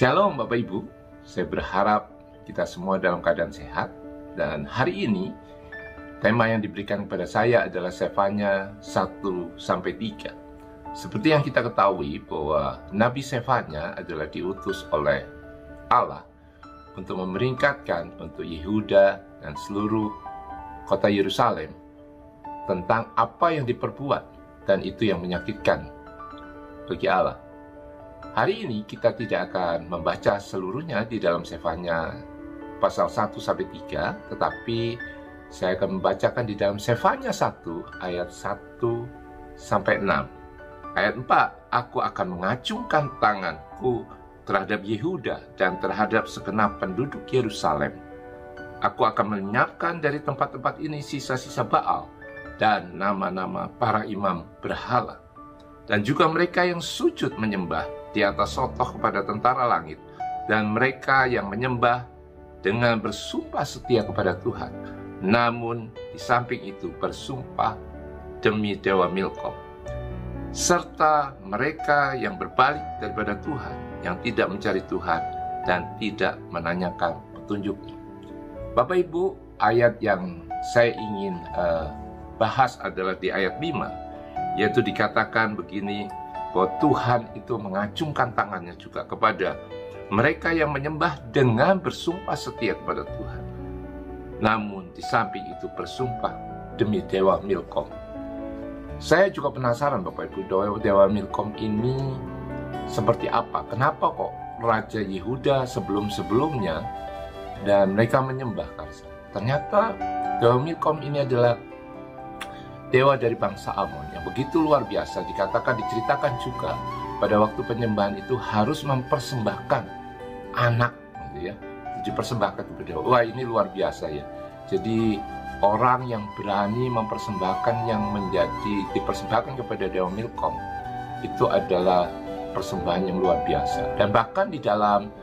Shalom Bapak Ibu, saya berharap kita semua dalam keadaan sehat. Dan hari ini tema yang diberikan kepada saya adalah Sefanya 1-3. Seperti yang kita ketahui bahwa Nabi Sefanya adalah diutus oleh Allah untuk memeringkatkan untuk Yehuda dan seluruh kota Yerusalem tentang apa yang diperbuat dan itu yang menyakitkan bagi Allah. Hari ini kita tidak akan membaca seluruhnya di dalam Sefanya pasal 1-3, tetapi saya akan membacakan di dalam Sefanya 1 ayat 1-6. Ayat 4, aku akan mengacungkan tanganku terhadap Yehuda dan terhadap segenap penduduk Yerusalem. Aku akan melenyapkan dari tempat-tempat ini sisa-sisa Baal dan nama-nama para imam berhala, dan juga mereka yang sujud menyembah di atas sotoh kepada tentara langit, dan mereka yang menyembah dengan bersumpah setia kepada Tuhan, namun di samping itu bersumpah demi dewa Milkom, serta mereka yang berbalik daripada Tuhan, yang tidak mencari Tuhan dan tidak menanyakan petunjuknya. Bapak Ibu, ayat yang saya ingin bahas adalah di ayat 5, yaitu dikatakan begini, bahwa Tuhan itu mengacungkan tangannya juga kepada mereka yang menyembah dengan bersumpah setia kepada Tuhan, namun di samping itu bersumpah demi dewa Milkom. Saya juga penasaran Bapak Ibu, dewa Milkom ini seperti apa? Kenapa kok Raja Yehuda sebelum-sebelumnya dan mereka menyembah Karsa? Ternyata dewa Milkom ini adalah dewa dari bangsa Amon yang begitu luar biasa. Diceritakan juga pada waktu penyembahan itu harus mempersembahkan anak, gitu ya, dipersembahkan kepada dewa. Wah, ini luar biasa ya. Jadi orang yang berani mempersembahkan yang dipersembahkan kepada dewa Milkom itu adalah persembahan yang luar biasa. Dan bahkan di dalam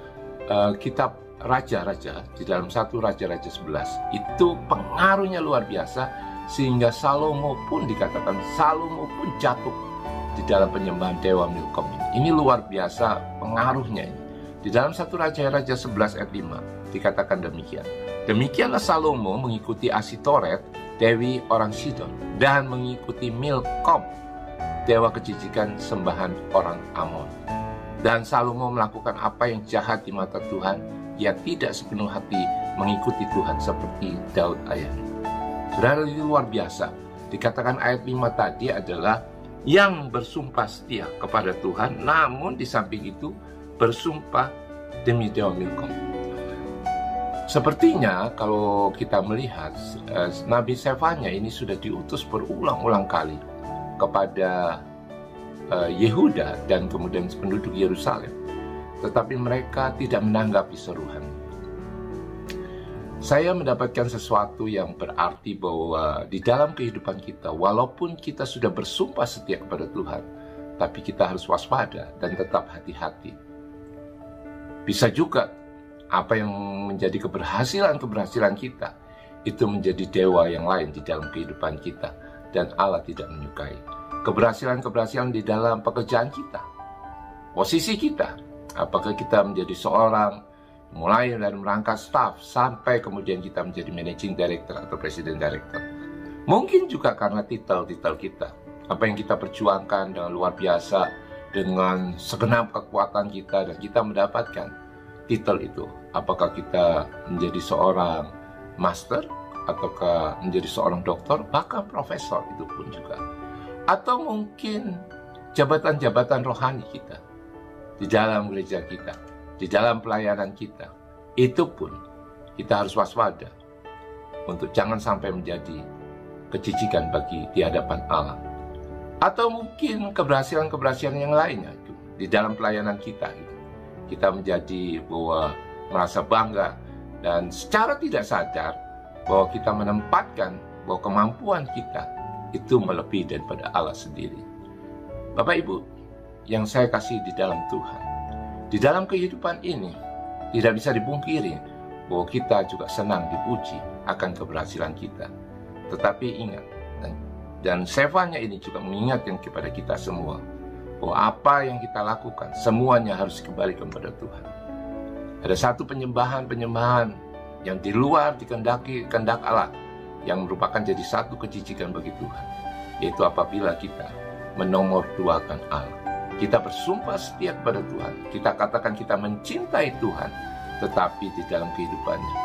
kitab Raja-Raja, di dalam 1 Raja-Raja 11 itu pengaruhnya luar biasa, sehingga Salomo pun jatuh di dalam penyembahan dewa Milkom ini. Ini luar biasa pengaruhnya ini. Di dalam 1 Raja-Raja 11 ayat 5 dikatakan demikian. Demikianlah Salomo mengikuti Asitoret, dewi orang Sidon, dan mengikuti Milkom, dewa kejijikan sembahan orang Amon. Dan Salomo melakukan apa yang jahat di mata Tuhan. Ia tidak sepenuh hati mengikuti Tuhan seperti Daud ayahnya. Saudara, ini luar biasa. Dikatakan ayat 5 tadi adalah yang bersumpah setia kepada Tuhan, namun di samping itu bersumpah demi dewa Milkom. Sepertinya kalau kita melihat Nabi Sefanya ini sudah diutus berulang-ulang kali kepada Yehuda dan kemudian penduduk Yerusalem, tetapi mereka tidak menanggapi seruan. Saya mendapatkan sesuatu yang berarti bahwa di dalam kehidupan kita, walaupun kita sudah bersumpah setia kepada Tuhan, tapi kita harus waspada dan tetap hati-hati. Bisa juga apa yang menjadi keberhasilan kita itu menjadi dewa yang lain di dalam kehidupan kita, dan Allah tidak menyukai. Keberhasilan di dalam pekerjaan kita, posisi kita, apakah kita menjadi seorang mulai dari merangkap staff sampai kemudian kita menjadi managing director atau president director. Mungkin juga karena titel-titel kita, apa yang kita perjuangkan dengan luar biasa, dengan segenap kekuatan kita, dan kita mendapatkan titel itu. Apakah kita menjadi seorang master, ataukah menjadi seorang doktor, bahkan profesor itu pun juga. Atau mungkin jabatan-jabatan rohani kita di dalam gereja kita, di dalam pelayanan kita, itu pun kita harus waspada untuk jangan sampai menjadi kejijikan bagi di hadapan Allah. Atau mungkin keberhasilan yang lainnya itu di dalam pelayanan kita, gitu. Kita menjadi bahwa merasa bangga dan secara tidak sadar bahwa kita menempatkan bahwa kemampuan kita itu melebihi daripada Allah sendiri. Bapak Ibu yang saya kasih di dalam Tuhan, di dalam kehidupan ini tidak bisa dipungkiri bahwa kita juga senang dipuji akan keberhasilan kita. Tetapi ingat, dan Sefanya ini juga mengingatkan kepada kita semua bahwa apa yang kita lakukan semuanya harus kembali kepada Tuhan. Ada satu penyembahan yang di luar kehendak Allah, yang merupakan jadi satu kejijikan bagi Tuhan, yaitu apabila kita menomorduakan Allah. Kita bersumpah setia kepada Tuhan, kita katakan kita mencintai Tuhan, tetapi di dalam kehidupannya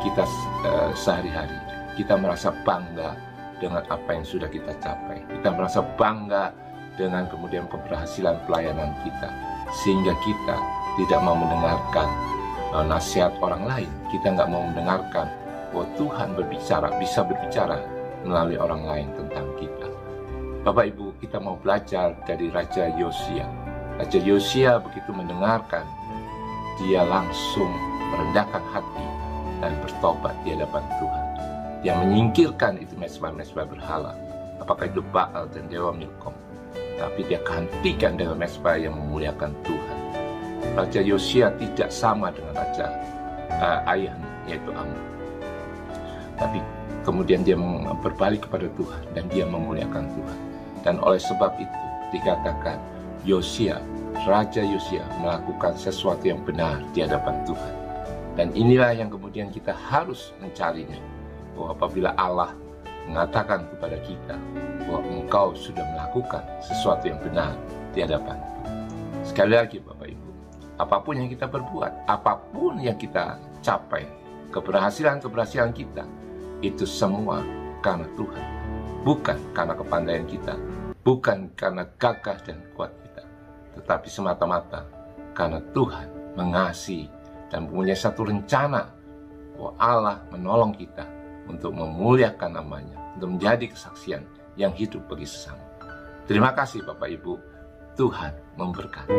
kita sehari-hari kita merasa bangga dengan apa yang sudah kita capai. Kita merasa bangga dengan kemudian keberhasilan pelayanan kita, sehingga kita tidak mau mendengarkan nasihat orang lain. Kita nggak mau mendengarkan bahwa Tuhan bisa berbicara melalui orang lain tentang kita. Bapak Ibu, kita mau belajar dari Raja Yosia. Raja Yosia begitu mendengarkan, dia langsung merendahkan hati dan bertobat di hadapan Tuhan. Dia menyingkirkan itu mezbah-mezbah berhala, apakah itu Baal dan Dewa Milkom, tapi dia gantikan dengan mezbah yang memuliakan Tuhan. Raja Yosia tidak sama dengan raja ayahnya, yaitu Amun, tapi kemudian dia berbalik kepada Tuhan dan dia memuliakan Tuhan. Dan oleh sebab itu dikatakan Raja Yosia melakukan sesuatu yang benar di hadapan Tuhan. Dan inilah yang kemudian kita harus mencarinya, bahwa apabila Allah mengatakan kepada kita bahwa engkau sudah melakukan sesuatu yang benar di hadapan. Sekali lagi Bapak Ibu, apapun yang kita berbuat, apapun yang kita capai, keberhasilan kita, itu semua karena Tuhan. Bukan karena kepandaian kita, bukan karena gagah dan kuat kita, tetapi semata-mata karena Tuhan mengasihi dan punya satu rencana bahwa Allah menolong kita untuk memuliakan namanya, untuk menjadi kesaksian yang hidup bagi sesama. Terima kasih Bapak Ibu, Tuhan memberkati.